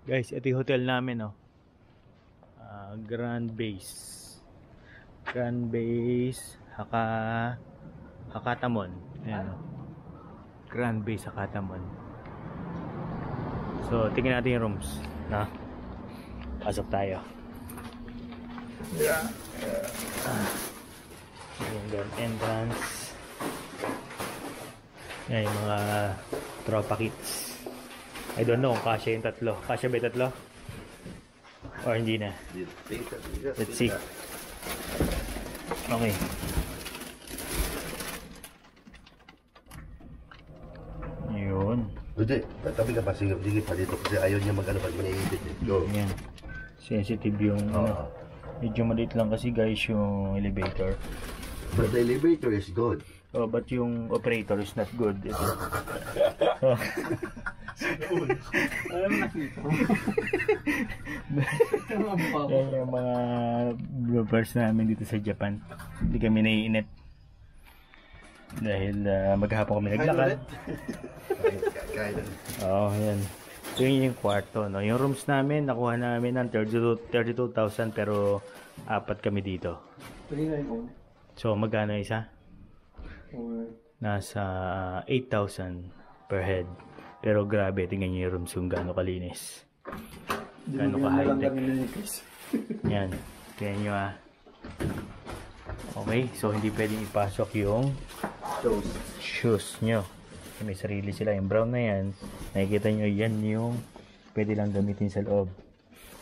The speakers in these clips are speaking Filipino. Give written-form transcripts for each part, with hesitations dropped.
Guys, ito yung hotel namin, oh. Grand Base. Grand Base Hakatamon. Ayan, oh. Grand Base Hakatamon. So, tingnan natin yung rooms, na. Pasok tayo. Yung entrance. Yan yung mga tropa kits. I don't know kung kasya yung tatlo. Kasya ba yung tatlo? Or hindi na? Let's see. Okay. Yun. Hindi, tabi ka pa. Sige pa dito kasi ayaw niya mag-ano pag manaibit. Go. Yan. Sensitive yung medyo maliit lang kasi guys yung elevator. But the elevator is good. Oh, but yung operator is not good. Ito. Oh. Alam mo nakita. Yan yung mga bloopers namin dito sa Japan. Hindi kami naiinit. Dahil maghapon kami naglakad. Oo, yan. So yun yung kwarto, no? Yung rooms namin, nakuha namin ng 32,000 pero apat kami dito. So magkano isa? Nasa 8,000 per head. Pero grabe, tingnan nyo yung rooms kung gaano kalinis. Gaano ka-high-tech. Yan. Tingnan nyo Okay, so hindi pwedeng ipasok yung shoes nyo. May sarili sila. Yung brown na yan, nakikita nyo yan yung pwede lang gamitin sa loob.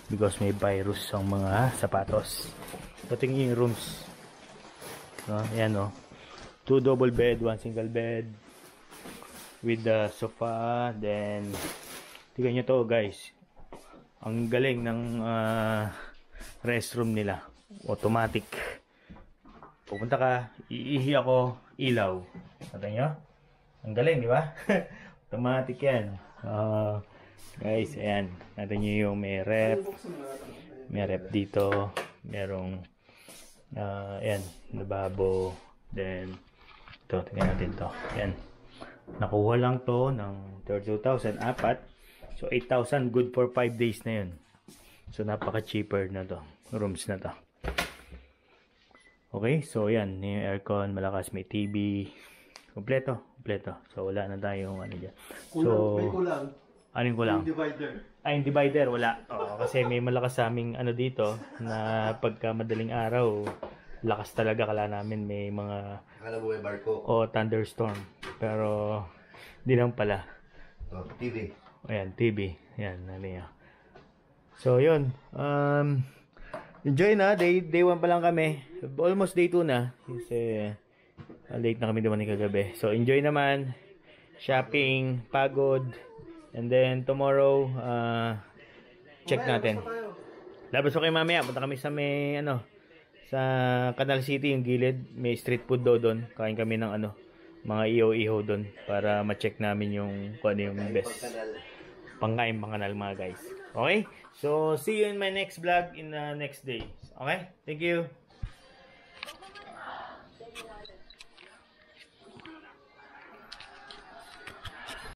Because may virus ang mga sapatos. So tingnan yung rooms. No? Yan, no? 2 double bed, 1 single bed with the sofa. Then tingnan nyo to guys, ang galing ng restroom nila, automatic. Pupunta ka, iihi ako, ilaw. Tingnan nyo, ang galing, di ba? Automatic yan. Guys, ayan, natin nyo yung may rep dito, merong ayan, lababo. Then ito, tingnan natin to. Yan. Nakuha lang to ng 32,000, apat. So, 8,000, good for 5 days na yun. So, napaka-cheaper na to. Rooms na to. Okay, so yan. Yung aircon, malakas, may TV. Kompleto. So, wala na tayong ano dyan. So, may kulang. Anong kulang? Yung divider. Yung divider, wala. Kasi may malakas sa aming ano dito, na pagka madaling araw, lakas talaga, kala namin may mga Akala mo may barko. thunderstorm, pero di lang pala. TV. Ayan, TV. Ayan, ano yan. So yun, enjoy na. Day 1 pa lang kami, almost day 2 na kasi late na kami naman ni kagabi. So enjoy naman, shopping, pagod, and then tomorrow check natin. Labas ko kayo mamaya, punta kami sa may sa Canal City, yung gilid, may street food daw doon. Kain kami ng mga iho-iho doon para ma-check namin yung kung ano yung best pangkain kanal mga guys. Okay? So, see you in my next vlog in the next day. Okay? Thank you.